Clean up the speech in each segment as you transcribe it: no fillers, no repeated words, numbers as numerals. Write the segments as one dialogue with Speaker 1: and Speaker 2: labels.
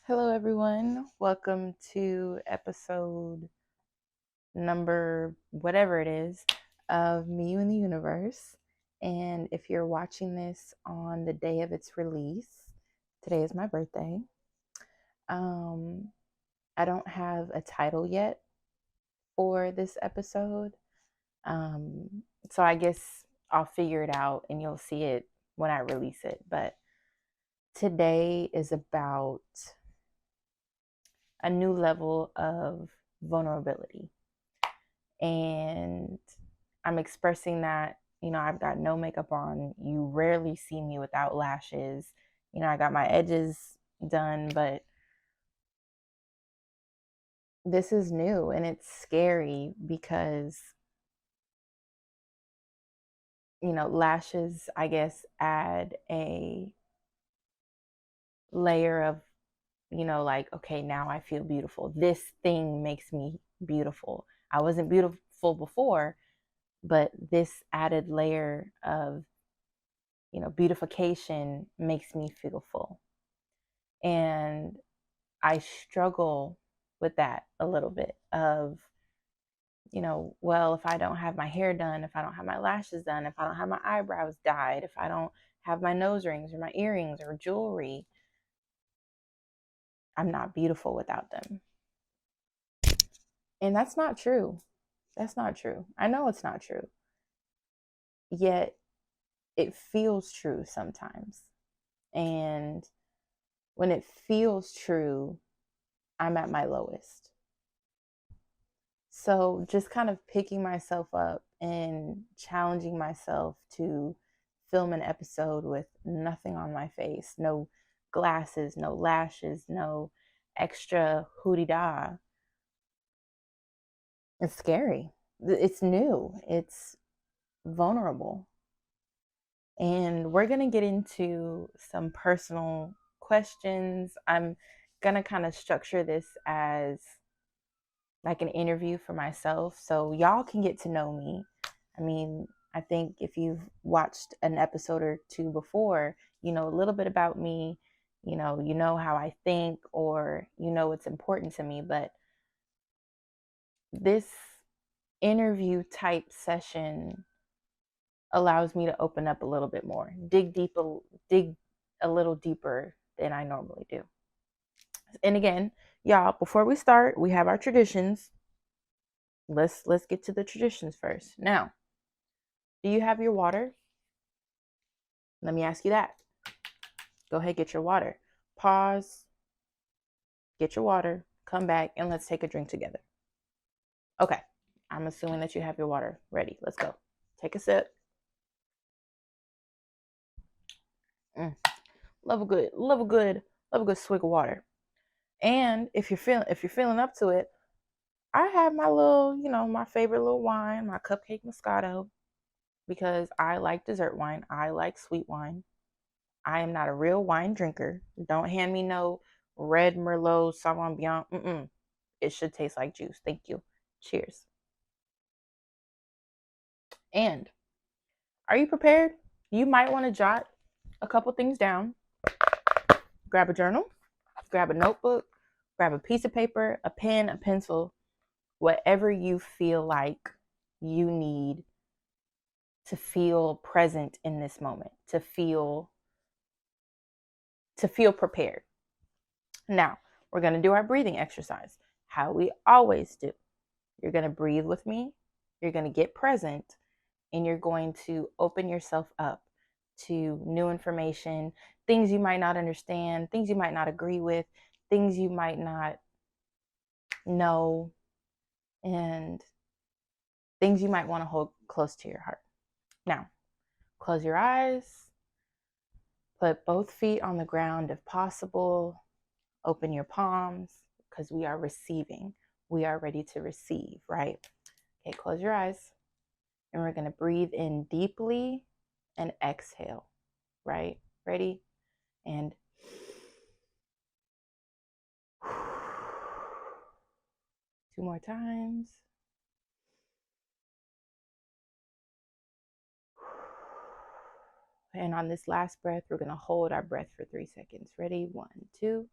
Speaker 1: Hello, everyone. Welcome to episode number whatever it is of Me, You, and the Universe. And if you're watching this on the day of its release, today is my birthday. Um, I don't have a title yet for this episode. So I guess I'll figure it out and you'll see it when I release it. But today is about a new level of vulnerability. And I'm expressing that, I've got no makeup on. You rarely see me without lashes. I got my edges done, but this is new and it's scary because, lashes, I guess, add a layer of, like, okay, now I feel beautiful. This thing makes me beautiful. I wasn't beautiful before, but this added layer of beautification makes me feel full. And I struggle with that a little bit of, well, if I don't have my hair done, if I don't have my lashes done, if I don't have my eyebrows dyed, if I don't have my nose rings or my earrings or jewelry, I'm not beautiful without them. And that's not true. That's not true. I know it's not true. Yet it feels true sometimes. And when it feels true, I'm at my lowest. So just kind of picking myself up and challenging myself to film an episode with nothing on my face, no glasses, no lashes, no extra hootie da. It's scary. It's new. It's vulnerable. And we're going to get into some personal questions. I'm going to kind of structure this as like an interview for myself so y'all can get to know me. I mean, I think if you've watched an episode or two before, you know a little bit about me, you know how I think, or what's important to me. But this interview type session allows me to open up a little bit more, dig a little deeper than I normally do. And again, y'all, before we start, we have our traditions. Let's get to the traditions first. Now, do you have your water? Let me ask you that. Go ahead, get your water. Pause, get your water, come back, and let's take a drink together. Okay, I'm assuming that you have your water ready. Let's go. Take a sip. Mm. Love a good swig of water. And if you're feeling up to it, I have my little, my favorite little wine, my cupcake Moscato, because I like dessert wine. I like sweet wine. I am not a real wine drinker. Don't hand me no red Merlot Sauvignon Blanc. It should taste like juice. Thank you. Cheers. And are you prepared? You might want to jot a couple things down. Grab a journal, grab a notebook, grab a piece of paper, a pen, a pencil, whatever you feel like you need to feel present in this moment, to feel prepared. Now, we're going to do our breathing exercise, how we always do. You're going to breathe with me, you're going to get present, and you're going to open yourself up to new information, things you might not understand, things you might not agree with, things you might not know, and things you might want to hold close to your heart. Now, close your eyes, put both feet on the ground if possible, open your palms because we are receiving. We are ready to receive, right? Okay, close your eyes. And we're going to breathe in deeply and exhale, right? Ready? And 2 more times. And on this last breath, we're going to hold our breath for 3 seconds. Ready? 1, 2.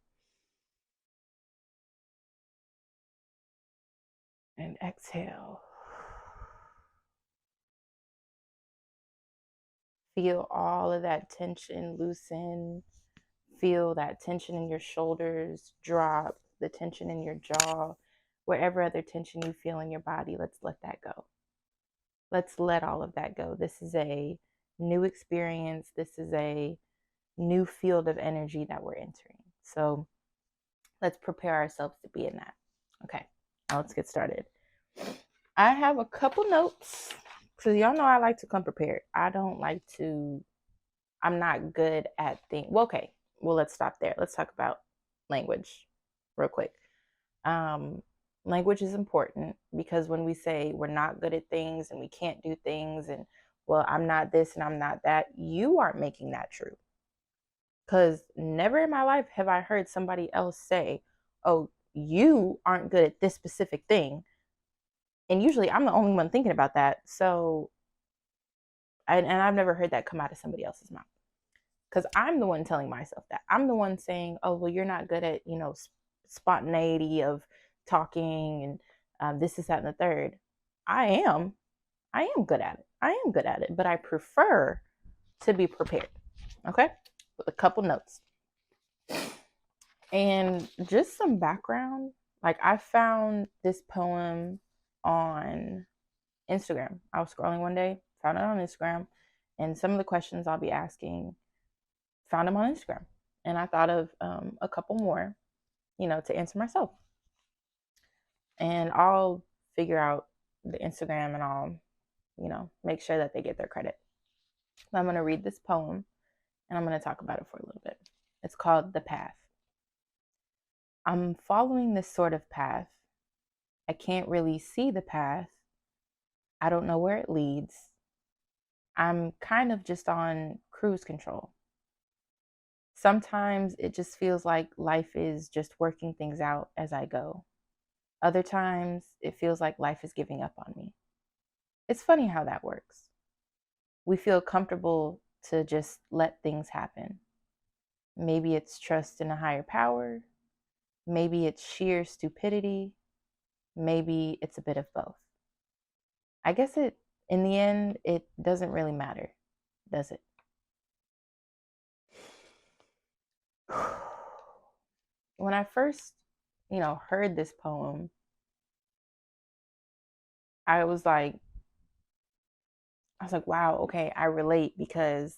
Speaker 1: And exhale. Feel all of that tension loosen. Feel that tension in your shoulders drop, the tension in your jaw, wherever other tension you feel in your body. Let's let that go. Let's let all of that go. This is a new experience. This is a new field of energy that we're entering. So let's prepare ourselves to be in that. Okay, now let's get started. I have a couple notes. So y'all know I like to come prepared. I'm not good at things. Well, okay. Well, let's stop there. Let's talk about language real quick. Um, Language is important because when we say we're not good at things and we can't do things and, well, I'm not this and I'm not that, you aren't making that true. Because never in my life have I heard somebody else say, oh, you aren't good at this specific thing. And usually I'm the only one thinking about that. So, and I've never heard that come out of somebody else's mouth. Because I'm the one telling myself that. I'm the one saying, oh, well, you're not good at, spontaneity of talking and this, is that, and the third. I am. I am good at it. I am good at it. But I prefer to be prepared. Okay? With a couple notes. And just some background. Like, I found this poem on Instagram. I was scrolling one day, found it on Instagram. And some of the questions I'll be asking, found them on Instagram. And I thought of a couple more, to answer myself. And I'll figure out the Instagram and I'll, make sure that they get their credit. I'm going to read this poem and I'm going to talk about it for a little bit. It's called The Path. I'm following this sort of path. I can't really see the path. I don't know where it leads. I'm kind of just on cruise control. Sometimes it just feels like life is just working things out as I go. Other times it feels like life is giving up on me. It's funny how that works. We feel comfortable to just let things happen. Maybe it's trust in a higher power. Maybe it's sheer stupidity. Maybe it's a bit of both. I guess in the end, it doesn't really matter, does it? When I first, heard this poem, I was like, wow, okay, I relate because,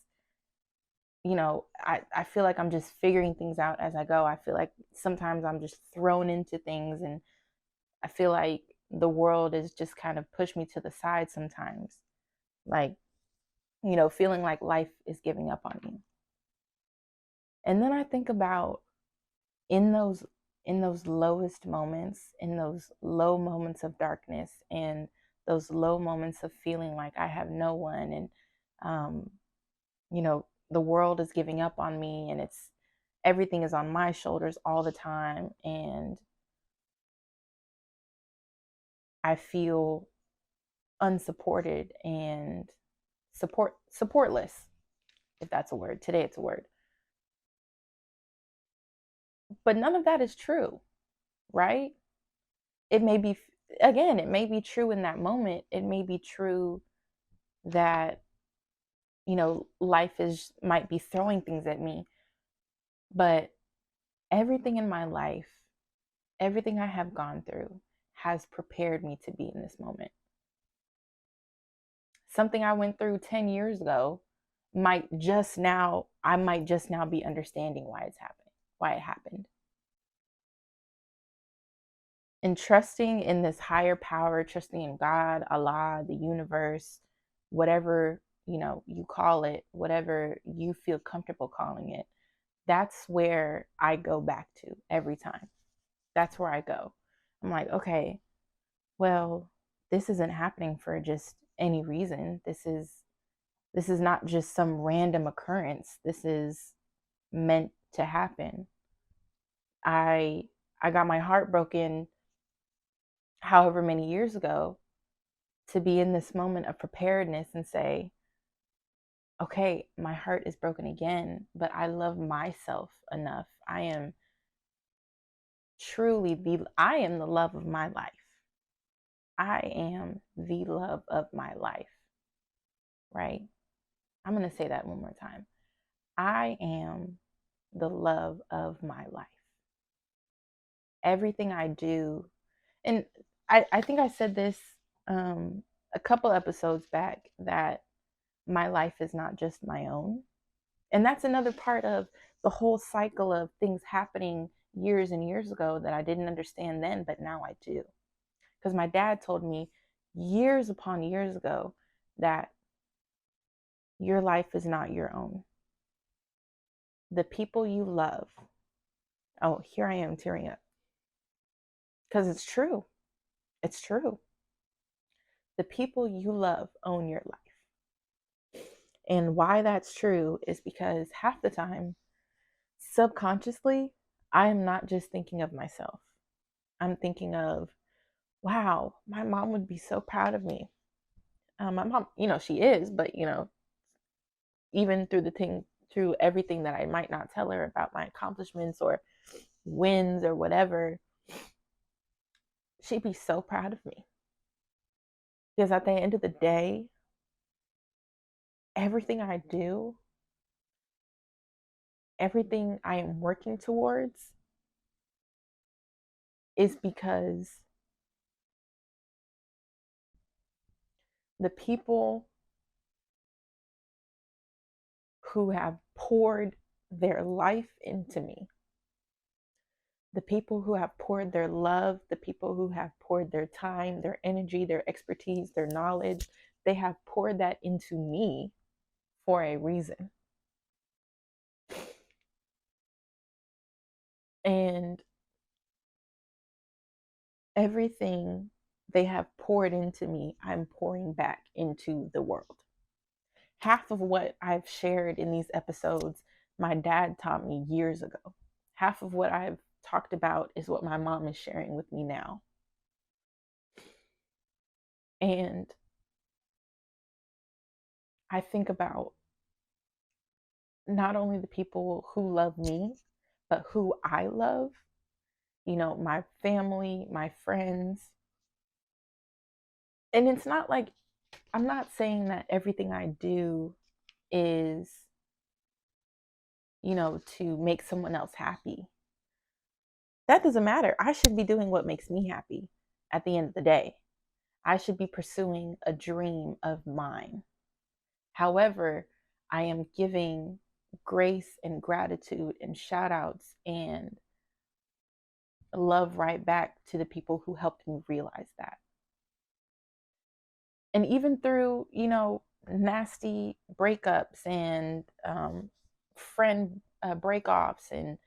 Speaker 1: I feel like I'm just figuring things out as I go. I feel like sometimes I'm just thrown into things and I feel like the world is just kind of pushed me to the side sometimes. Like, feeling like life is giving up on me. And then I think about in those lowest moments, in those low moments of darkness and those low moments of feeling like I have no one and the world is giving up on me and everything is on my shoulders all the time and I feel unsupported and supportless, if that's a word. Today it's a word. But none of that is true, right? It may be, again, it may be true in that moment. It may be true that, life might be throwing things at me. But everything in my life, everything I have gone through has prepared me to be in this moment. Something I went through 10 years ago I might just now be understanding why it happened. And trusting in this higher power, trusting in God, Allah, the universe, whatever, you call it, whatever you feel comfortable calling it, that's where I go back to every time. That's where I go. I'm like, okay, well, this isn't happening for just any reason. This is not just some random occurrence. This is meant to happen. I got my heart broken however many years ago to be in this moment of preparedness and say, okay, my heart is broken again, but I love myself enough. I am the love of my life. I am the love of my life, right? I'm going to say that one more time. I am the love of my life. Everything I do, and I think I said this a couple episodes back, that my life is not just my own. And that's another part of the whole cycle of things happening years and years ago that I didn't understand then, but now I do. Because my dad told me years upon years ago that your life is not your own. The people you love, oh, here I am tearing up. Because it's true. It's true. The people you love own your life. And why that's true is because half the time, subconsciously, I am not just thinking of myself. I'm thinking of, wow, my mom would be so proud of me. My mom, she is, but, even through everything that I might not tell her about my accomplishments or wins or whatever, she'd be so proud of me. Because at the end of the day, everything I do, everything I am working towards is because the people who have poured their life into me, the people who have poured their love, the people who have poured their time, their energy, their expertise, their knowledge, they have poured that into me for a reason. And everything they have poured into me, I'm pouring back into the world. Half of what I've shared in these episodes, my dad taught me years ago. Half of what I've talked about is what my mom is sharing with me now. And I think about not only the people who love me, but who I love, my family, my friends. And it's not like, I'm not saying that everything I do is, to make someone else happy. That doesn't matter. I should be doing what makes me happy at the end of the day. I should be pursuing a dream of mine. However, I am giving grace and gratitude and shout outs and love right back to the people who helped me realize that. And even through, nasty breakups and friend breakoffs and,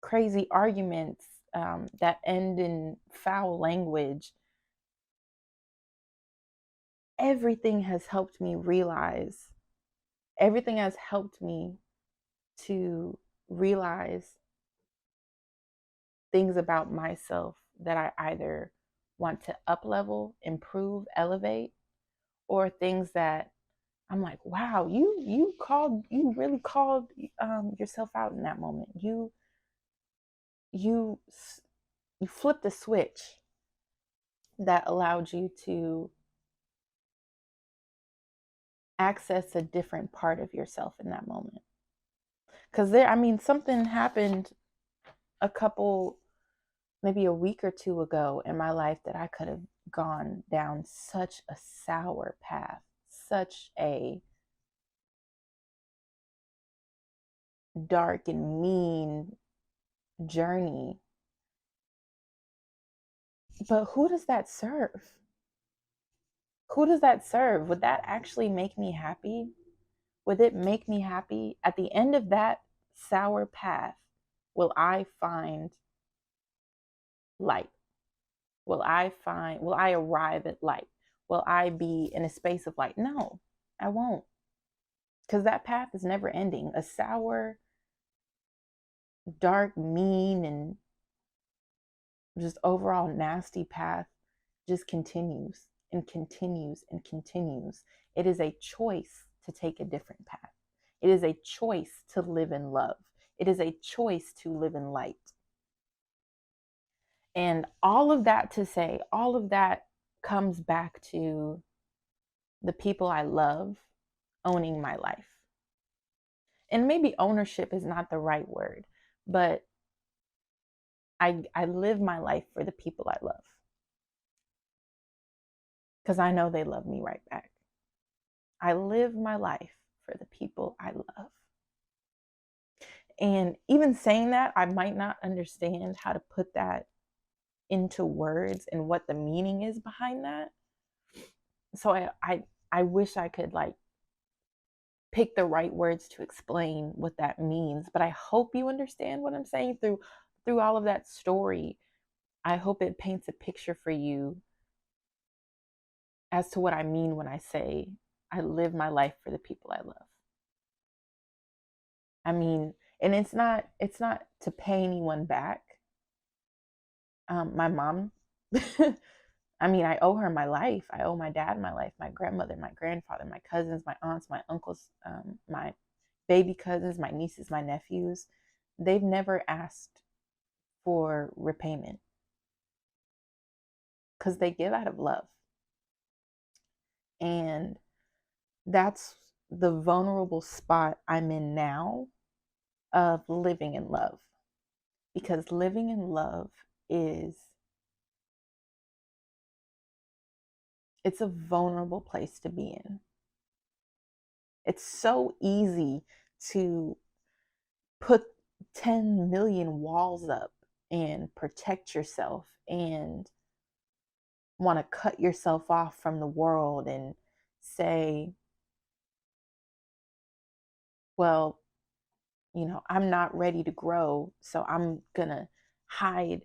Speaker 1: crazy arguments that end in foul language, everything has helped me realize, everything has helped me to realize things about myself that I either want to up level, improve, elevate, or things that I'm like, wow, you really called yourself out in that moment. You flipped a switch that allowed you to access a different part of yourself in that moment. Because something happened maybe a week or two ago in my life that I could have gone down such a sour path, such a dark and mean journey. But who does that serve? Who does that serve? Would that actually make me happy? Would it make me happy? At the end of that sour path, will I find light? Will I arrive at light? Will I be in a space of light? No, I won't. Because that path is never ending. A sour, dark, mean, and just overall nasty path just continues and continues and continues. It is a choice to take a different path. It is a choice to live in love. It is a choice to live in light. And all of that to say, all of that comes back to the people I love owning my life. And maybe ownership is not the right word, but I live my life for the people I love because I know they love me right back. I live my life for the people I love. And even saying that, I might not understand how to put that into words and what the meaning is behind that. So I wish I could like pick the right words to explain what that means, but I hope you understand what I'm saying through all of that story. I hope it paints a picture for you as to what I mean when I say I live my life for the people I love. I mean, and it's not to pay anyone back. My mom, I mean, I owe her my life. I owe my dad my life, my grandmother, my grandfather, my cousins, my aunts, my uncles, my baby cousins, my nieces, my nephews. They've never asked for repayment because they give out of love. And that's the vulnerable spot I'm in now of living in love. Because living in love it's a vulnerable place to be in. It's so easy to put 10 million walls up and protect yourself and want to cut yourself off from the world and say, well, I'm not ready to grow, so I'm gonna hide,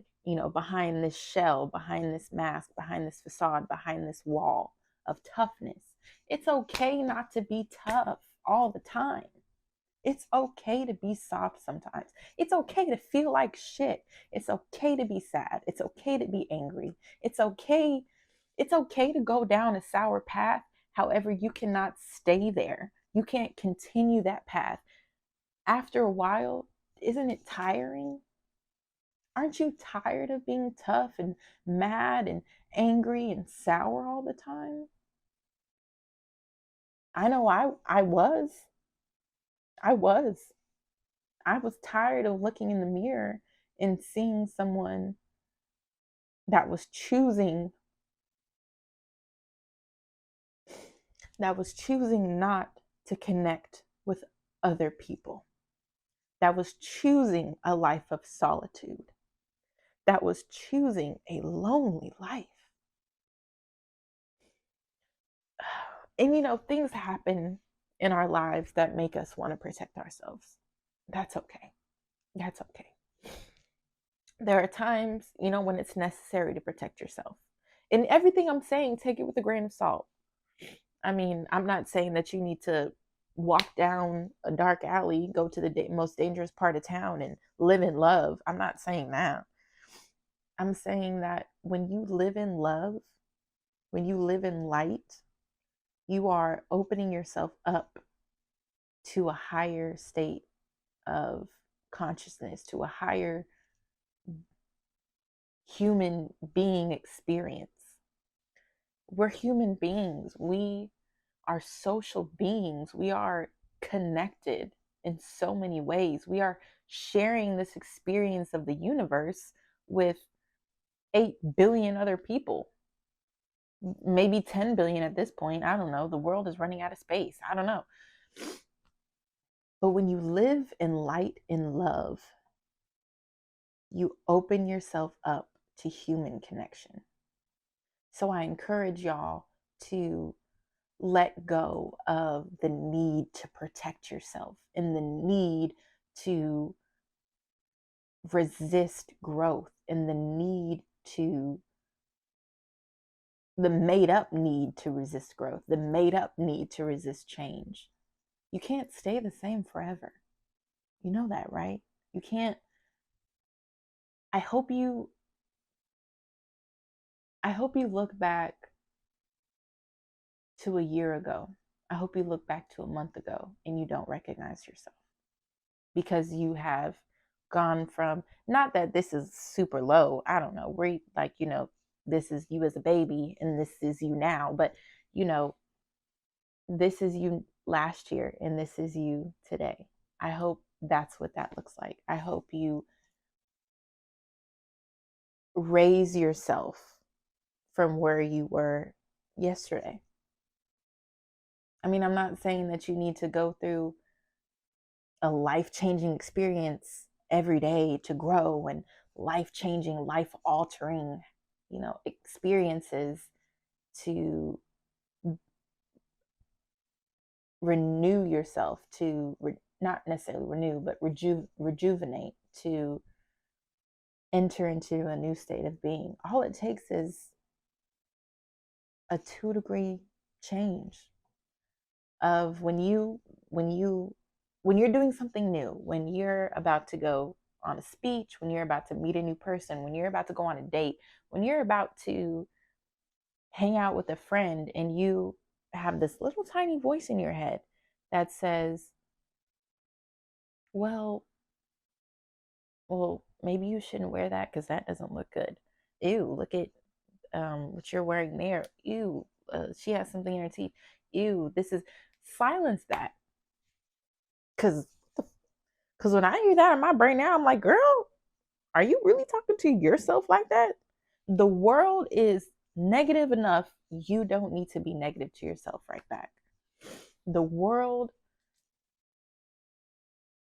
Speaker 1: behind this shell, behind this mask, behind this facade, behind this wall of toughness. It's okay not to be tough all the time. It's okay to be soft sometimes. It's okay to feel like shit. It's okay to be sad. It's okay to be angry. It's okay. It's okay to go down a sour path. However, you cannot stay there. You can't continue that path. After a while, isn't it tiring? Aren't you tired of being tough and mad and angry and sour all the time? I know I was. I was. I was tired of looking in the mirror and seeing someone that was choosing not to connect with other people. That was choosing a life of solitude. That was choosing a lonely life. And things happen in our lives that make us want to protect ourselves. That's okay. That's okay. There are times, when it's necessary to protect yourself. And everything I'm saying, take it with a grain of salt. I mean, I'm not saying that you need to walk down a dark alley, go to the most dangerous part of town and live in love. I'm not saying that. I'm saying that when you live in love, when you live in light, you are opening yourself up to a higher state of consciousness, to a higher human being experience. We're human beings. We are social beings. We are connected in so many ways. We are sharing this experience of the universe with 8 billion other people. Maybe 10 billion at this point. I don't know. The world is running out of space. I don't know. But when you live in light and love, you open yourself up to human connection. So I encourage y'all to let go of the need to protect yourself and the need to resist growth and the made up need to resist growth, the made up need to resist change. You can't stay the same forever. You know that, right? You can't. I hope you look back to a year ago. I hope you look back to a month ago and you don't recognize yourself because you have gone from, not that this is super low, I don't know, we're like, this is you as a baby and this is you now, but you know, this is you last year and this is you today. I hope that's what that looks like. I hope you raise yourself from where you were yesterday. I mean, I'm not saying that you need to go through a life-changing experience every day to grow, and life-changing, life-altering, experiences to renew yourself, to not necessarily renew, but rejuvenate, to enter into a new state of being. All it takes is a 2-degree change of when you're doing something new, when you're about to go on a speech, when you're about to meet a new person, when you're about to go on a date, when you're about to hang out with a friend, and you have this little tiny voice in your head that says, well, maybe you shouldn't wear that because that doesn't look good. Ew, look at what you're wearing there. Ew, she has something in her teeth. Ew, this is, silence that. Because when I hear that in my brain now, I'm like, girl, are you really talking to yourself like that? The world is negative enough. You don't need to be negative to yourself right back. The world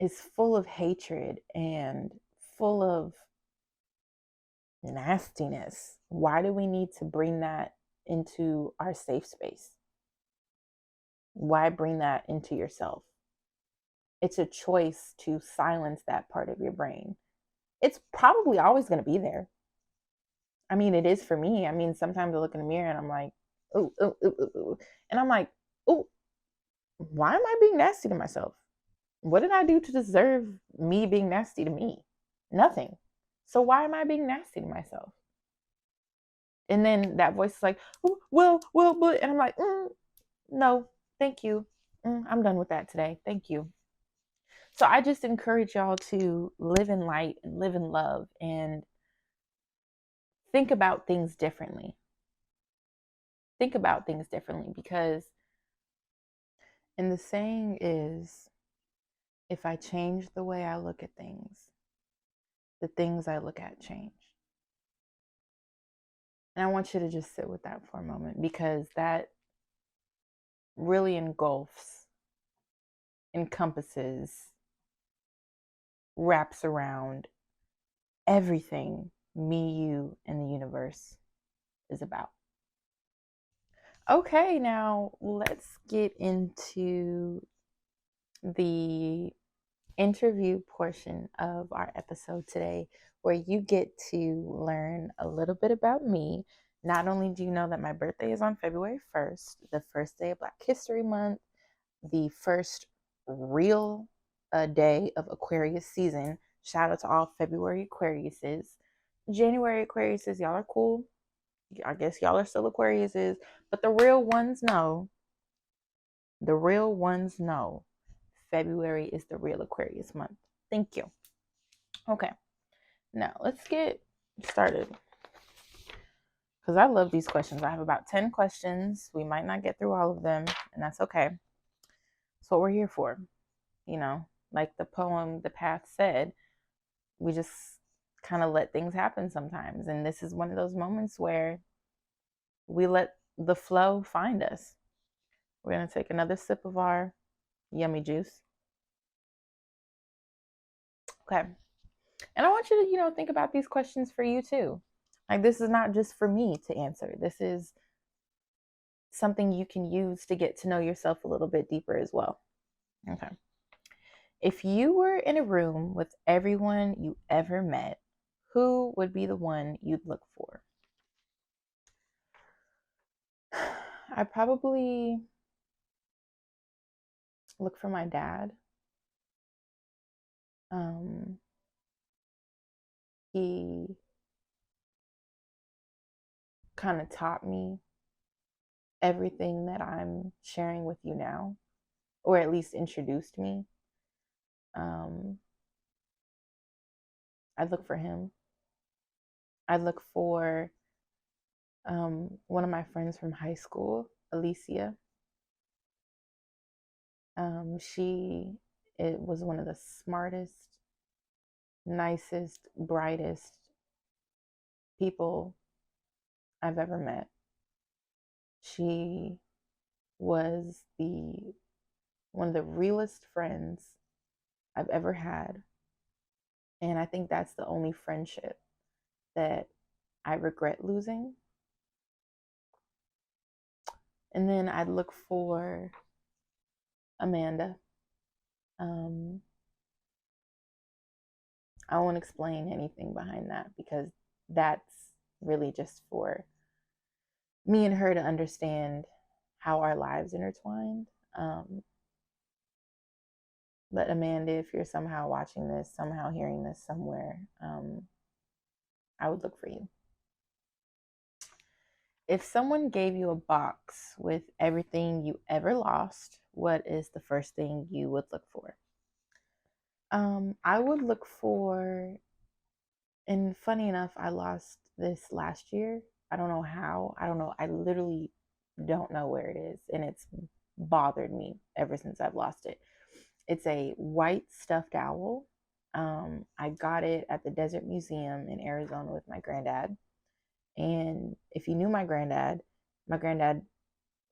Speaker 1: is full of hatred and full of nastiness. Why do we need to bring that into our safe space? Why bring that into yourself? It's a choice to silence that part of your brain. It's probably always going to be there. I mean, it is for me. I mean, sometimes I look in the mirror and I'm like, ooh, ooh, ooh, ooh, ooh. And I'm like, ooh, why am I being nasty to myself? What did I do to deserve me being nasty to me? Nothing. So why am I being nasty to myself? And then that voice is like, oh, well, but, and I'm like, no, thank you. I'm done with that today. Thank you. So I just encourage y'all to live in light and live in love and think about things differently. Think about things differently, because, and the saying is, if I change the way I look at things, the things I look at change. And I want you to just sit with that for a moment, because that really encompasses, wraps around everything me, you, and the universe is about. Okay, now let's get into the interview portion of our episode today, where you get to learn a little bit about me. Not only do you know that my birthday is on February 1st, the first day of Black History Month, the first real day of Aquarius season. Shout out to all February Aquariuses. January Aquariuses, y'all are cool. I guess y'all are still Aquariuses, but the real ones know. The real ones know February is the real Aquarius month. Thank you. Okay, now let's get started, because I love these questions. I have about 10 questions. We might not get through all of them, and that's okay. That's what we're here for. Like the poem The Path said, we just kind of let things happen sometimes. And this is one of those moments where we let the flow find us. We're going to take another sip of our yummy juice. Okay. And I want you to, think about these questions for you too. Like, this is not just for me to answer. This is something you can use to get to know yourself a little bit deeper as well. Okay. If you were in a room with everyone you ever met, who would be the one you'd look for? I probably look for my dad. He kind of taught me everything that I'm sharing with you now, or at least introduced me. I'd look for him. I'd look for one of my friends from high school, Alicia. She it was one of the smartest, nicest, brightest people I've ever met. She was the one of the realest friends I've ever had. And I think that's the only friendship that I regret losing. And then I'd look for Amanda. Um, I won't explain anything behind that because that's really just for me and her to understand how our lives intertwined. But Amanda, if you're somehow watching this, somehow hearing this somewhere, I would look for you. If someone gave you a box with everything you ever lost, what is the first thing you would look for? I would look for, and funny enough, I lost this last year. I don't know how. I don't know. I literally don't know where it is. And it's bothered me ever since I've lost it. It's a white stuffed owl. I got it at the Desert Museum in Arizona with my granddad. And if you knew my granddad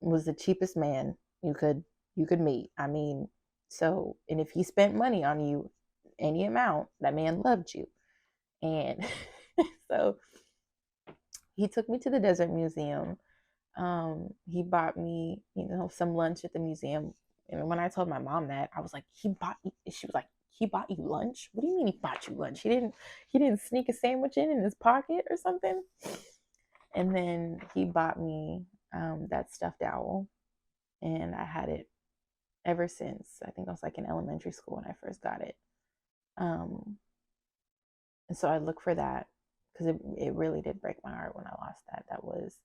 Speaker 1: was the cheapest man you could meet. I mean, so, and if he spent money on you, any amount, that man loved you. And so he took me to the Desert Museum. He bought me, some lunch at the museum. And when I told my mom that, I was like, she was like, he bought you lunch? What do you mean he bought you lunch? He didn't sneak a sandwich in his pocket or something? And then he bought me that stuffed owl, and I had it ever since. I think I was like in elementary school when I first got it. And so I look for that because it really did break my heart when I lost that. That was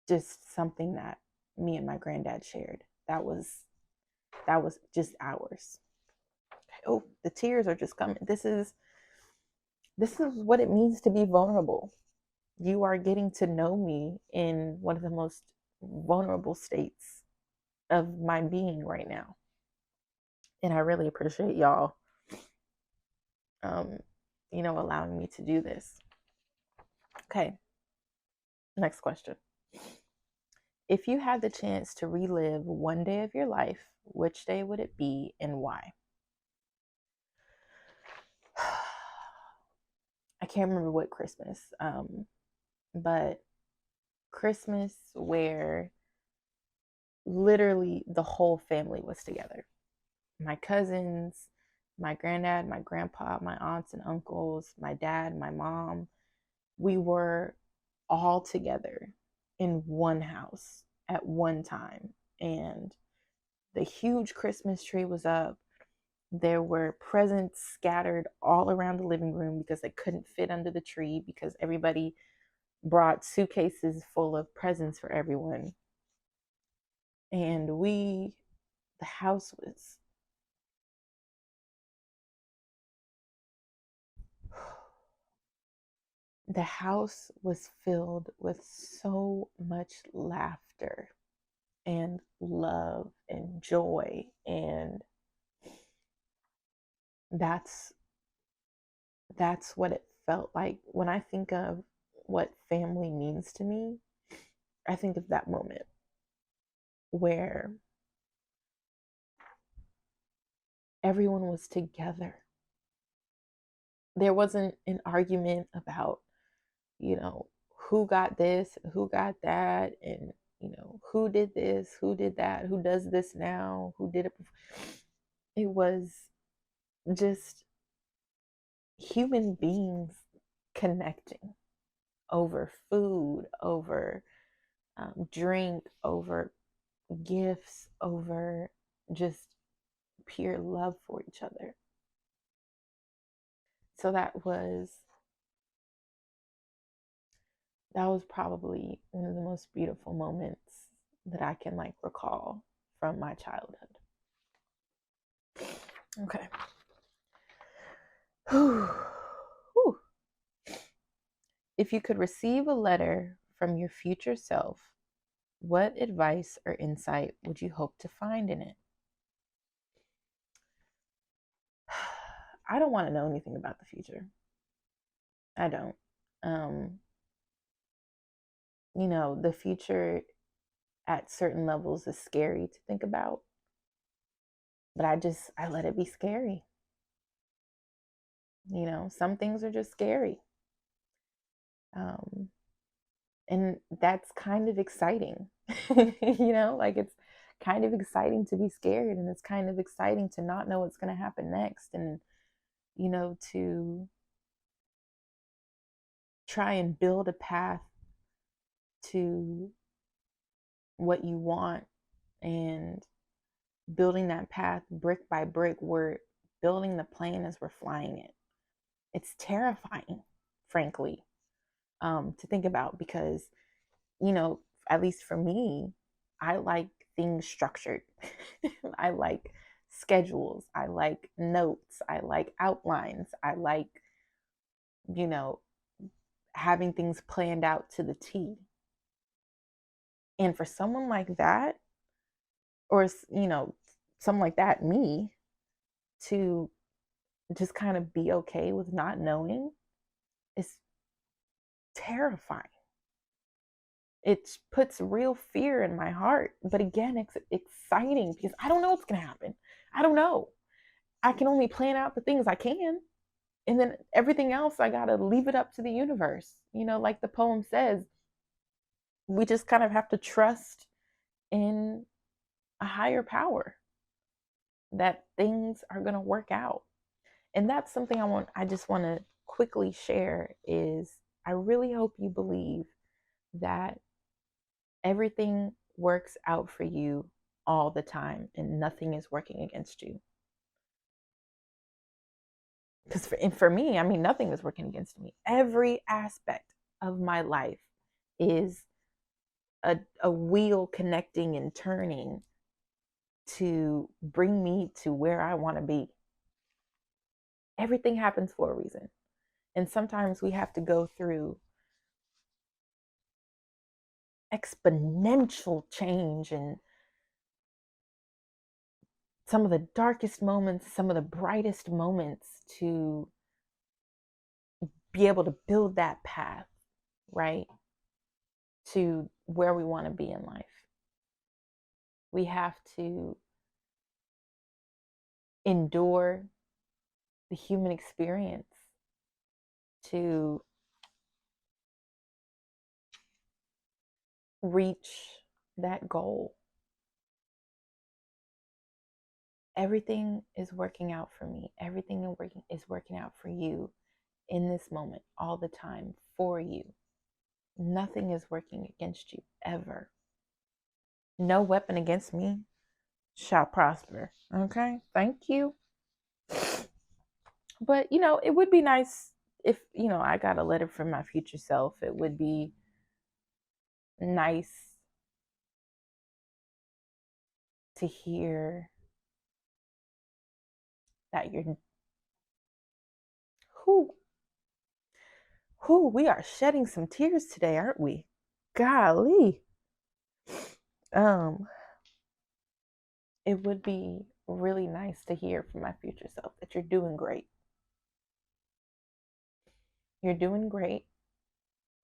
Speaker 1: just something that me and my granddad shared. That was just ours. Oh, the tears are just coming. This is what it means to be vulnerable. You are getting to know me in one of the most vulnerable states of my being right now. And I really appreciate y'all, allowing me to do this. Okay. Next question. If you had the chance to relive one day of your life, which day would it be and why? I can't remember what Christmas, but Christmas where literally the whole family was together. My cousins, my granddad, my grandpa, my aunts and uncles, my dad, my mom. We were all together in one house at one time. And the huge Christmas tree was up. There were presents scattered all around the living room because they couldn't fit under the tree because everybody brought suitcases full of presents for everyone. And the house was filled with so much laughter and love and joy. And that's what it felt like. When I think of what family means to me, I think of that moment where everyone was together. There wasn't an argument about, who got this, who got that, and, who did this, who did that, who does this now, who did it before. It was just human beings connecting over food, over drink, over gifts, over just pure love for each other. So that was probably one of the most beautiful moments that I can recall from my childhood. Okay. Whew. Whew. If you could receive a letter from your future self, what advice or insight would you hope to find in it? I don't want to know anything about the future. I don't. Um, the future at certain levels is scary to think about, but I let it be scary. Some things are just scary. Um, and that's kind of exciting. Like it's kind of exciting to be scared, and it's kind of exciting to not know what's going to happen next, and to try and build a path to what you want, and building that path brick by brick. We're building the plane as we're flying it. It's terrifying, frankly, to think about, because at least for me, I like things structured. I like schedules. I like notes. I like outlines. I like, you know, having things planned out to the T. And for someone like that, or, someone like that, me, to just kind of be okay with not knowing is terrifying. It puts real fear in my heart. But again, it's exciting because I don't know what's going to happen. I don't know. I can only plan out the things I can. And then everything else, I got to leave it up to the universe. Like the poem says, we just kind of have to trust in a higher power that things are going to work out. And that's something I just want to quickly share is I really hope you believe that everything works out for you all the time and nothing is working against you. Because for me, I mean, nothing is working against me. Every aspect of my life is a wheel connecting and turning to bring me to where I want to be. Everything happens for a reason. And sometimes we have to go through exponential change and some of the darkest moments, some of the brightest moments to be able to build that path, right, to where we want to be in life. We have to endure the human experience to reach that goal. Everything is working out for me. Everything is working out for you in this moment, all the time, for you. Nothing is working against you ever. No weapon against me shall prosper. Okay? Thank you. But, it would be nice if, I got a letter from my future self. It would be nice to hear that we are shedding some tears today, aren't we? Golly. It would be really nice to hear from my future self that you're doing great. You're doing great,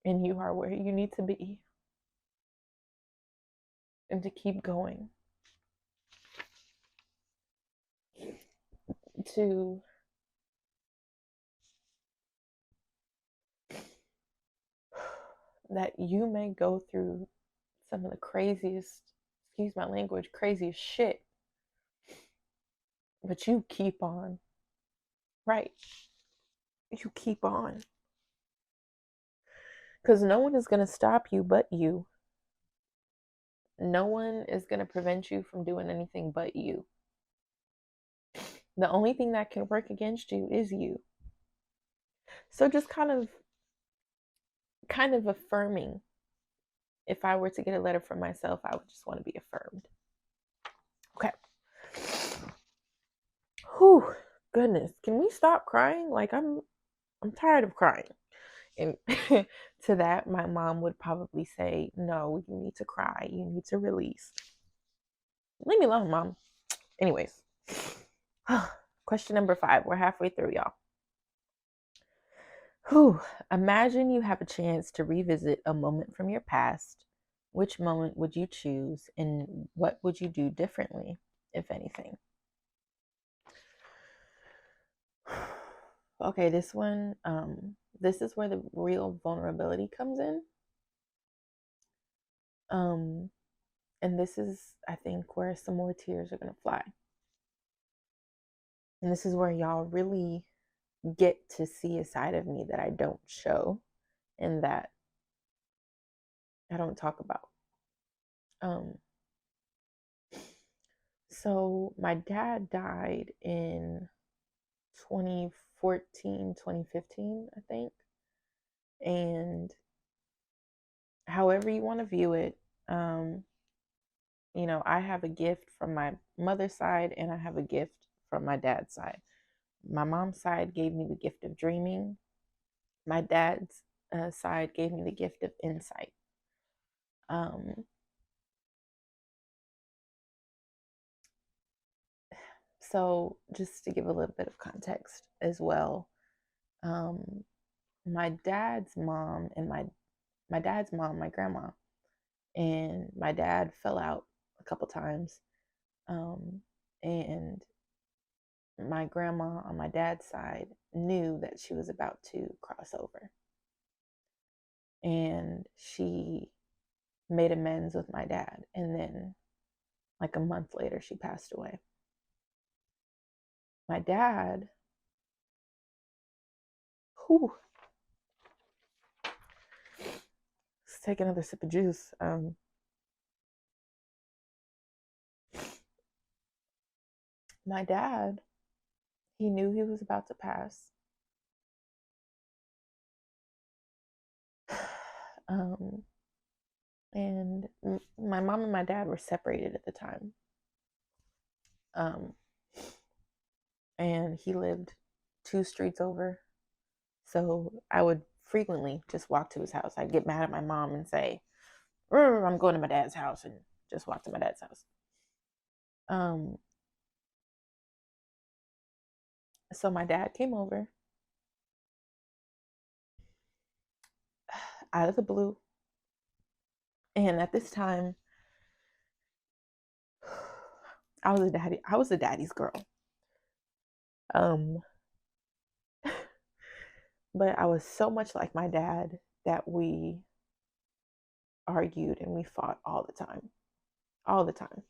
Speaker 1: and you are where you need to be. And to keep going. That you may go through some of the craziest, excuse my language, craziest shit, but you keep on. Right. You keep on. Because no one is going to stop you but you. No one is going to prevent you from doing anything but you. The only thing that can work against you is you. So just kind of affirming. If I were to get a letter from myself, I would just want to be affirmed. Okay. Whew. goodness, can we stop crying? Like I'm tired of crying. And to that, my mom would probably say, no, you need to cry. You need to release. Leave me alone, mom. Anyways, question number 5. We're halfway through, y'all. Imagine you have a chance to revisit a moment from your past. Which moment would you choose, and what would you do differently, if anything? Okay, this one, this is where the real vulnerability comes in. And this is, I think, where some more tears are gonna fly. And this is where y'all really get to see a side of me that I don't show and that I don't talk about. So my dad died in 2014, 2015, I think. And however you want to view it, I have a gift from my mother's side and I have a gift from my dad's side. My mom's side gave me the gift of dreaming. My dad's side gave me the gift of insight. So just to give a little bit of context as well, my dad's mom, my grandma, and my dad fell out a couple times. And my grandma on my dad's side knew that she was about to cross over. And she made amends with my dad. And then, like a month later, she passed away. My dad, let's take another sip of juice. My dad, he knew he was about to pass. And my mom and my dad were separated at the time. And he lived 2 streets over. So I would frequently just walk to his house. I'd get mad at my mom and say, I'm going to my dad's house, and just walk to my dad's house. So my dad came over out of the blue. And at this time, I was a daddy's girl. But I was so much like my dad that we argued and we fought all the time. All the time.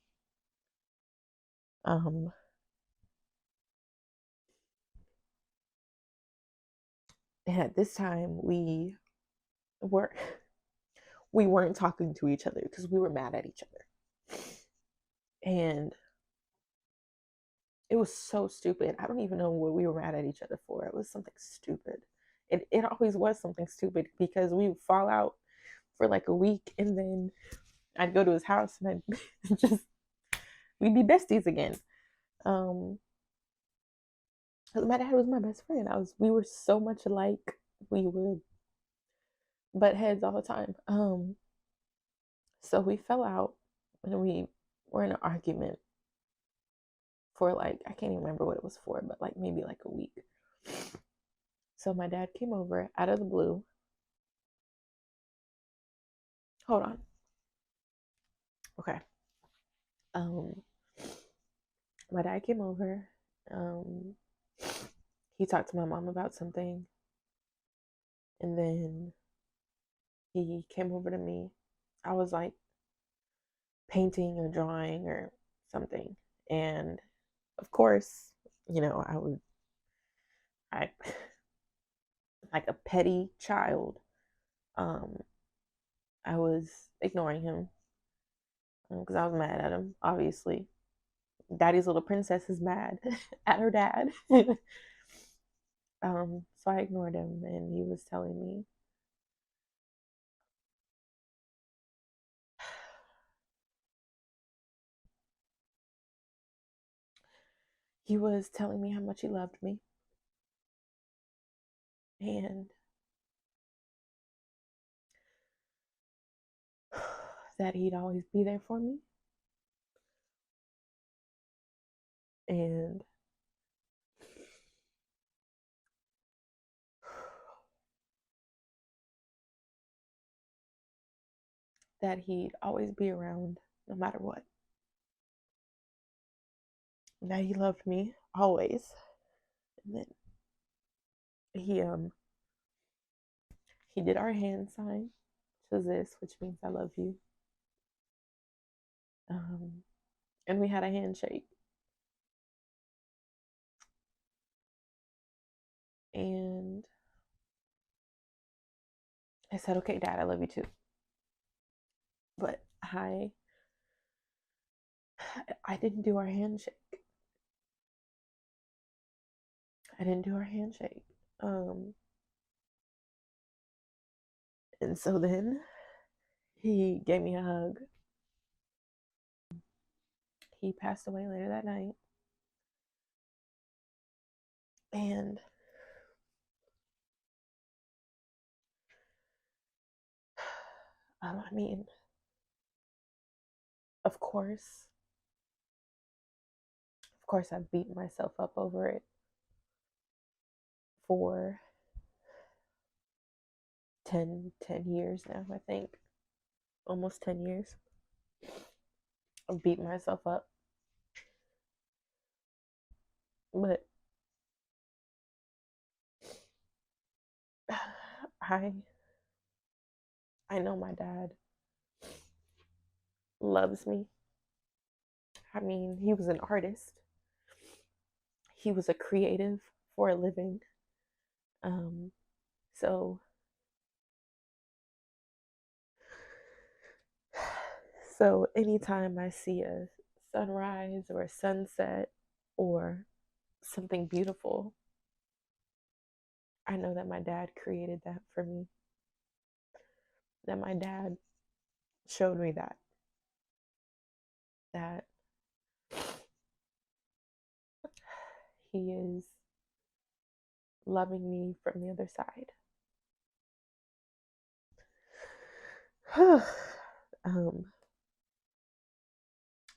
Speaker 1: And at this time we weren't talking to each other because we were mad at each other. And it was so stupid. I don't even know what we were mad at each other for. It was something stupid. It always was something stupid because we would fall out for like a week and then I'd go to his house and I'd just we'd be besties again. My dad was my best friend. We were so much alike. We would butt heads all the time. So we fell out and we were in an argument for like, I can't even remember what it was for, but like maybe like a week. So my dad came over out of the blue. Hold on. Okay. My dad came over. He talked to my mom about something. And then he came over to me. I was like painting or drawing or something. And of course, I like a petty child, I was ignoring him because I was mad at him, obviously. Daddy's little princess is mad at her dad. So I ignored him and he was telling me, he was telling me how much he loved me and that he'd always be there for me and that he'd always be around no matter what. And that he loved me always. And then he did our hand sign, which is this, which means I love you. And we had a handshake. And I said, okay, Dad, I love you too. But I didn't do our handshake. I didn't do our handshake. And so then he gave me a hug. He passed away later that night. And I mean, of course, I've beaten myself up over it for 10 years now, I think. Almost 10 years. I've beaten myself up. But I know my dad loves me. I mean, he was an artist. He was a creative for a living. So anytime I see a sunrise or a sunset or something beautiful, I know that my dad created that for me. That my dad showed me that he is loving me from the other side.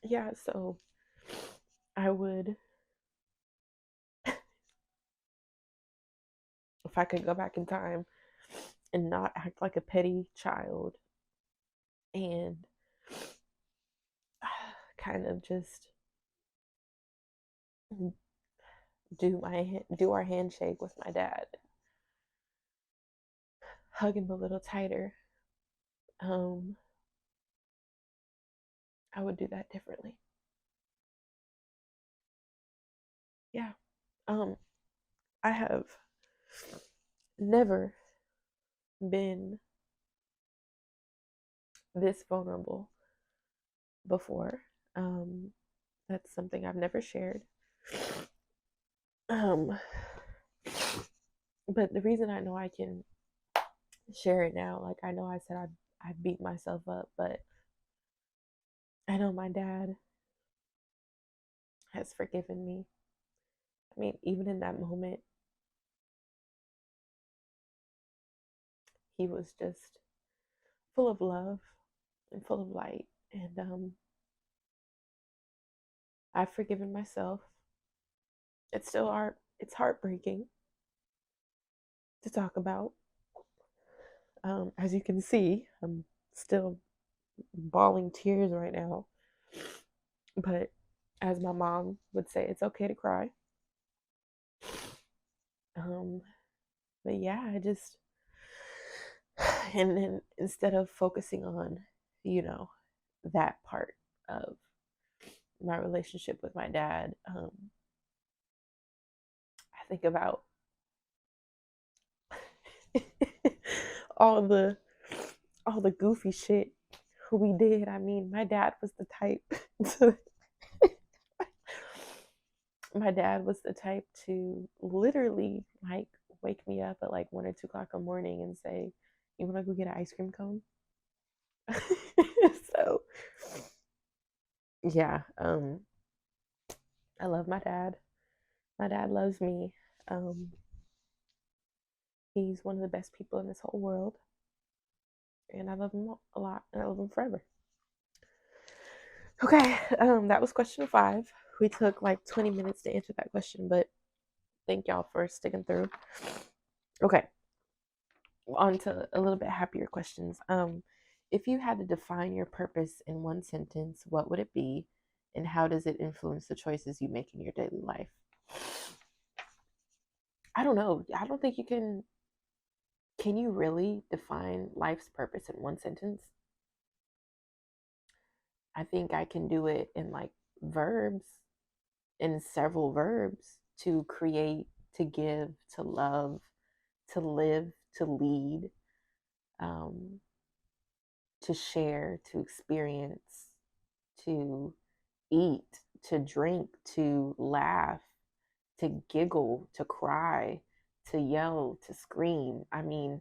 Speaker 1: Yeah, so I would, if I could go back in time and not act like a petty child and kind of just do our handshake with my dad, hug him a little tighter, I would do that differently. Yeah. I have never been this vulnerable before. That's something I've never shared. But the reason I know I can share it now, like I know I said I beat myself up, but I know my dad has forgiven me. I mean, even in that moment, he was just full of love and full of light. And I've forgiven myself. It's still it's heartbreaking to talk about. As you can see, I'm still bawling tears right now. But as my mom would say, it's okay to cry. But yeah, and then instead of focusing on, that part of my relationship with my dad, I think about all the goofy shit we did. I mean, my dad was the type to literally like wake me up at like 1 or 2 o'clock in the morning and say, "You want to go get an ice cream cone?" So yeah, I love my dad.
Speaker 2: My dad loves me. Um, he's one of the best people in this whole world, and I love him a lot, and I love him forever. Okay, that was question 5. We took like 20 minutes to answer that question, but thank y'all for sticking through. Okay, on to a little bit happier questions. If you had to define your purpose in one sentence, what would it be, and how does it influence the choices you make in your daily life? I don't know. I don't think you can. Can you really define life's purpose in one sentence? I think I can do it in like verbs, in several verbs: to create, to give, to love, to live, to lead, um, to share, to experience, to eat, to drink, to laugh, to giggle, to cry, to yell, to scream. I mean,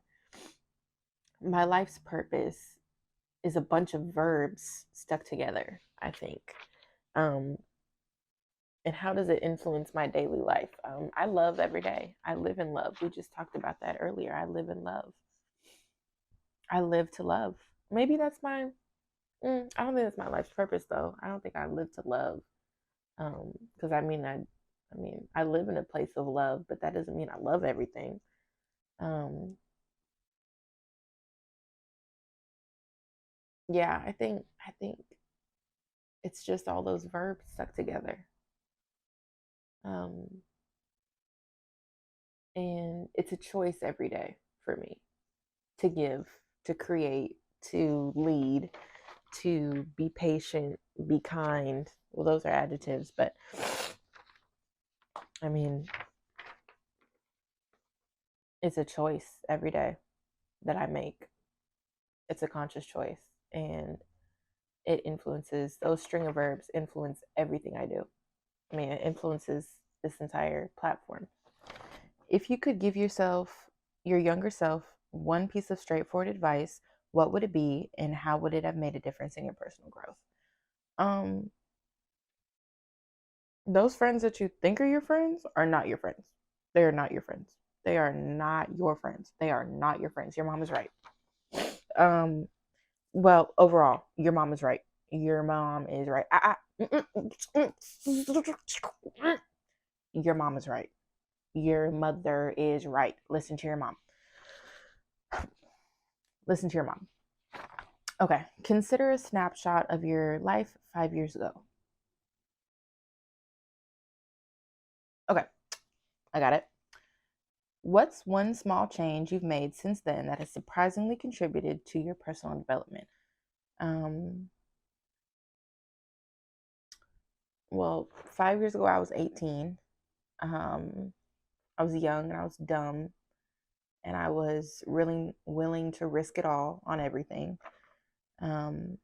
Speaker 2: my life's purpose is a bunch of verbs stuck together, I think. Um, and how does it influence my daily life? I love every day. I live in love. We just talked about that earlier. I live in love. I live to love. Maybe that's my. I don't think that's my life's purpose, though. I don't think I live to love. Because I live in a place of love, but that doesn't mean I love everything. Um, yeah, I think it's just all those verbs stuck together. Um, and it's a choice every day for me to give, to create, to lead, to be patient, be kind. Well, those are adjectives, but I mean, it's a choice every day that I make. It's a conscious choice, and it influences, those string of verbs influence everything I do. I mean, it influences this entire platform. If you could give your younger self, one piece of straightforward advice, what would it be, and how would it have made a difference in your personal growth? Um, those friends that you think are your friends are not your friends. They are not your friends. They are not your friends. They are not your friends. Your mom is right. Um, well, overall, your mom is right. Your mom is right. Your mom is right. Your mother is right. Listen to your mom. Listen to your mom. Okay. Consider a snapshot of your life 5 years ago. Okay. I got it. What's one small change you've made since then that has surprisingly contributed to your personal development? Um, well, 5 years ago, I was 18. Um, I was young and I was dumb, and I was really willing to risk it all on everything. Um,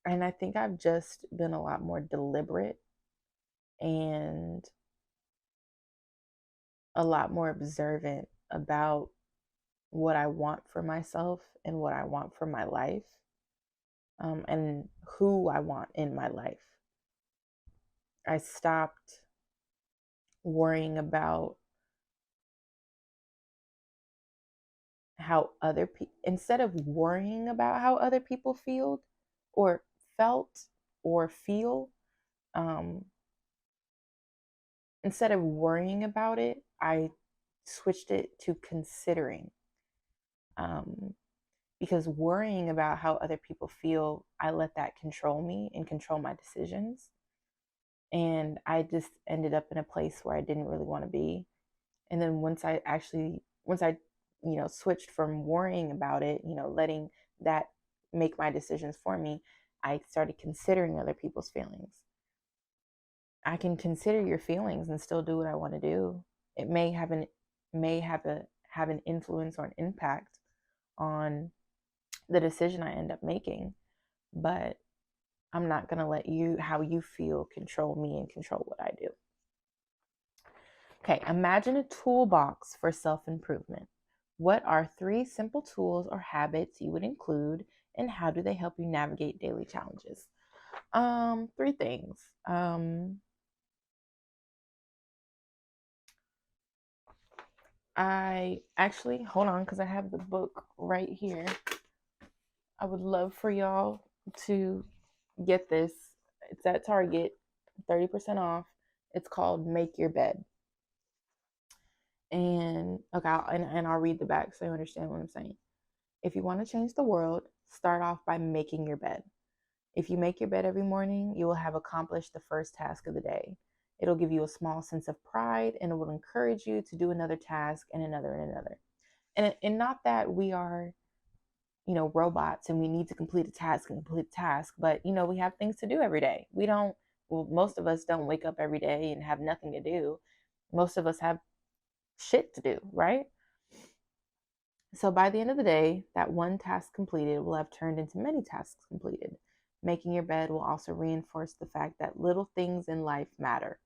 Speaker 2: and I think I've just been a lot more deliberate and a lot more observant about what I want for myself and what I want for my life, and who I want in my life. I stopped worrying about how other people, instead of worrying about how other people feel or felt or feel, um, instead of worrying about it, I switched it to considering. Um, because worrying about how other people feel, I let that control me and control my decisions. And I just ended up in a place where I didn't really want to be. And then once I, switched from worrying about it, letting that make my decisions for me, I started considering other people's feelings. I can consider your feelings and still do what I want to do. It may have an influence or an impact on the decision I end up making, but I'm not going to let how you feel control me and control what I do. Okay, imagine a toolbox for self improvement. What are 3 simple tools or habits you would include, and how do they help you navigate daily challenges? 3 things.
Speaker 1: I actually, hold on, because I have the book right here. I would love for y'all to get this. It's at Target, 30% off. It's called Make Your Bed. And okay, and I'll read the back so you understand what I'm saying. If you want to change the world, start off by making your bed. If you make your bed every morning, you will have accomplished the first task of the day. It'll give you a small sense of pride and it will encourage you to do another task and another and another. And not that we are, robots and we need to complete a task and complete a task, but we have things to do every day. We don't, well, most of us don't wake up every day and have nothing to do. Most of us have shit to do, right? So by the end of the day, that one task completed will have turned into many tasks completed. Making your bed will also reinforce the fact that little things in life matter.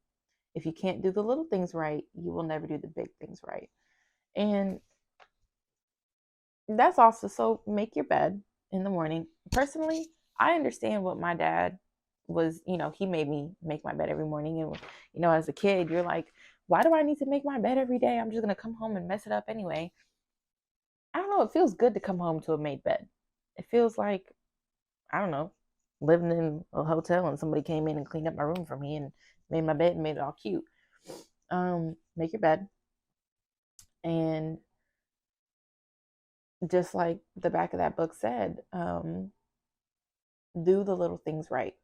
Speaker 1: If you can't do the little things right, you will never do the big things right. And that's also, so make your bed in the morning. Personally, I understand what my dad was, he made me make my bed every morning. And, as a kid, you're like, why do I need to make my bed every day? I'm just going to come home and mess it up anyway. I don't know. It feels good to come home to a made bed. It feels like, I don't know, living in a hotel and somebody came in and cleaned up my room for me and made my bed and made it all cute. Make your bed. And just like the back of that book said, do the little things right.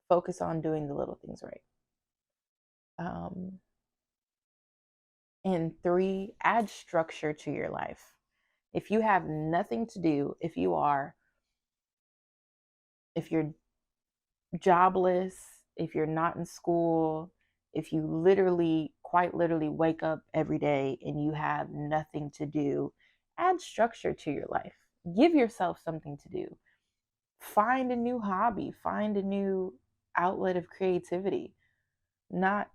Speaker 1: Focus on doing the little things right. And 3, add structure to your life. If you have nothing to do, if you're jobless, if you're not in school, if you quite literally wake up every day and you have nothing to do, add structure to your life. Give yourself something to do. Find a new hobby, find a new outlet of creativity. Not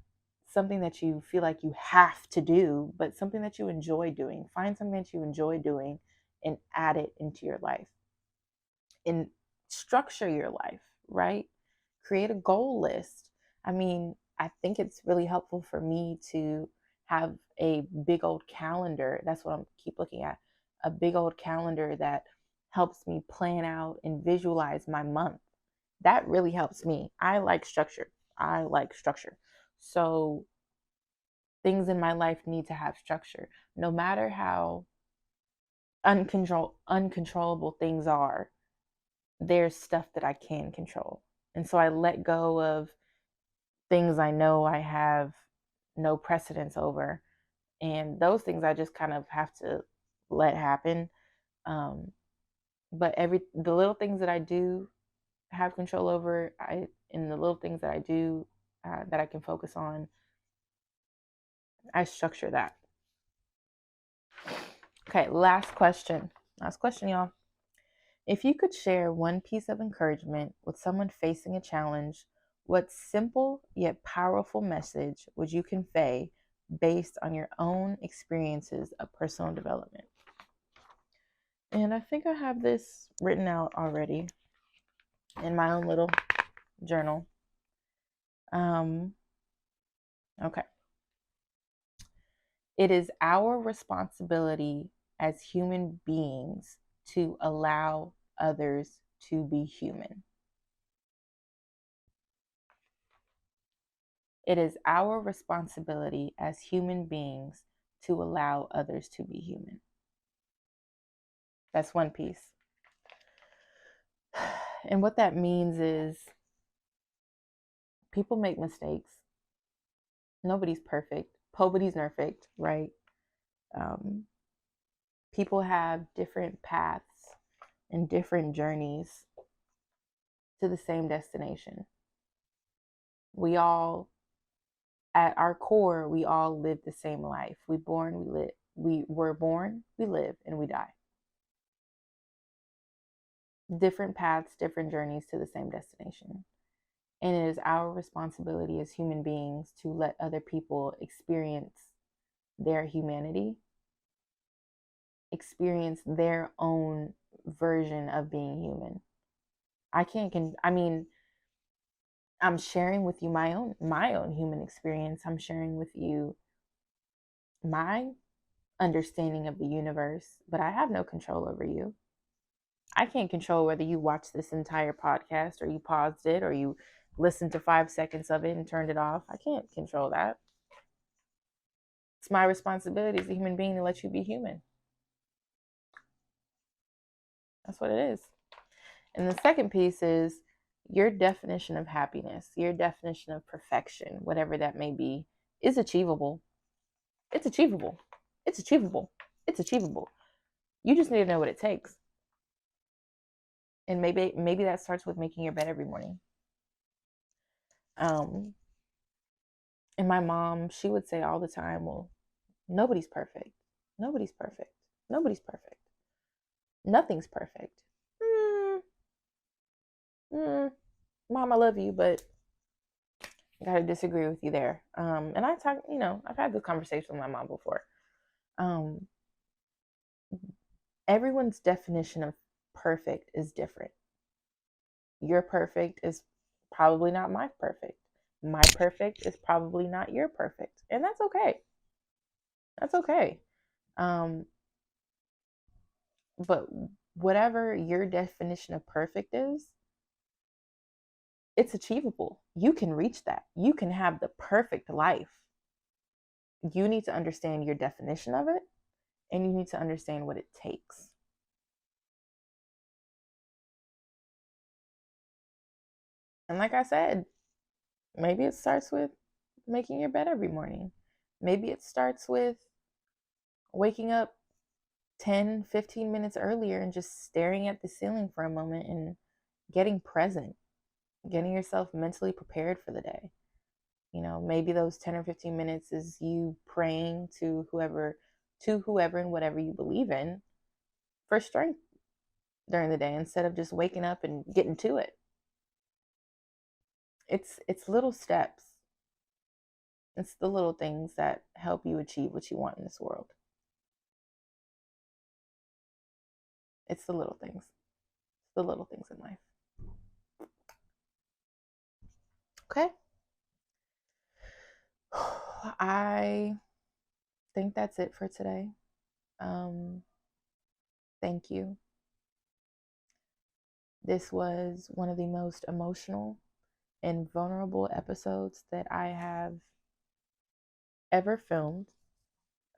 Speaker 1: something that you feel like you have to do, but something that you enjoy doing. Find something that you enjoy doing and add it into your life. And structure your life, right? Create a goal list. I mean, I think it's really helpful for me to have a big old calendar. That's what I'm keep looking at. A big old calendar that helps me plan out and visualize my month. That really helps me. I like structure. So things in my life need to have structure. No matter how uncontrollable things are, there's stuff that I can control. And so I let go of things I know I have no precedence over. And those things I just kind of have to let happen. But the little things that I do have control over, and the little things that I do that I can focus on, I structure that. Okay, last question. Last question, y'all. If you could share one piece of encouragement with someone facing a challenge, what simple yet powerful message would you convey based on your own experiences of personal development? And I think I have this written out already in my own little journal. Okay. It is our responsibility as human beings to allow others to be human. It is our responsibility as human beings to allow others to be human. That's one piece. And what that means is people make mistakes. Nobody's perfect. Nobody's perfect, right? People have different paths and different journeys to the same destination. We all, at our core, we all live the same life. We were born, we live, and we die. Different paths, different journeys to the same destination. And it is our responsibility as human beings to let other people experience their humanity, experience their own version of being human. I'm sharing with you my own human experience. I'm sharing with you my understanding of the universe, but I have no control over you. I can't control whether you watch this entire podcast or you paused it or you listened to 5 seconds of it and turned it off. I can't control that. It's my responsibility as a human being to let you be human. That's what it is. And the second piece is your definition of happiness, your definition of perfection, whatever that may be, is achievable. It's achievable. It's achievable. It's achievable. You just need to know what it takes. And maybe that starts with making your bed every morning. And my mom, she would say all the time, well, nobody's perfect. Nobody's perfect. Nobody's perfect. Nothing's perfect. Mom, I love you, but I gotta disagree with you there. And I talk, I've had this conversation with my mom before. Everyone's definition of perfect is different. Your perfect is probably not my perfect. My perfect is probably not your perfect. And that's okay. That's okay. But whatever your definition of perfect is, it's achievable. You can reach that. You can have the perfect life. You need to understand your definition of it, and you need to understand what it takes. And like I said, maybe it starts with making your bed every morning. Maybe it starts with waking up 10, 15 minutes earlier and just staring at the ceiling for a moment and getting present, getting yourself mentally prepared for the day. Maybe those 10 or 15 minutes is you praying to whoever and whatever you believe in for strength during the day instead of just waking up and getting to it. It's little steps. It's the little things that help you achieve what you want in this world. It's the little things. It's the little things in life. Okay. I think that's it for today. Thank you. This was one of the most emotional and vulnerable episodes that I have ever filmed.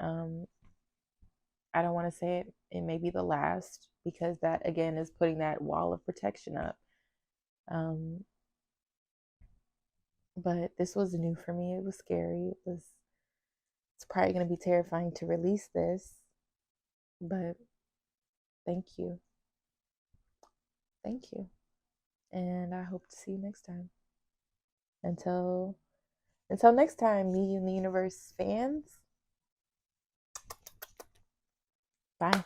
Speaker 1: I don't want to say it may be the last, because that again is putting that wall of protection up. But this was new for me. It was scary. It's probably going to be terrifying to release this, but thank you. Thank you. And I hope to see you next time. Until next time, me and the universe fans. Bye.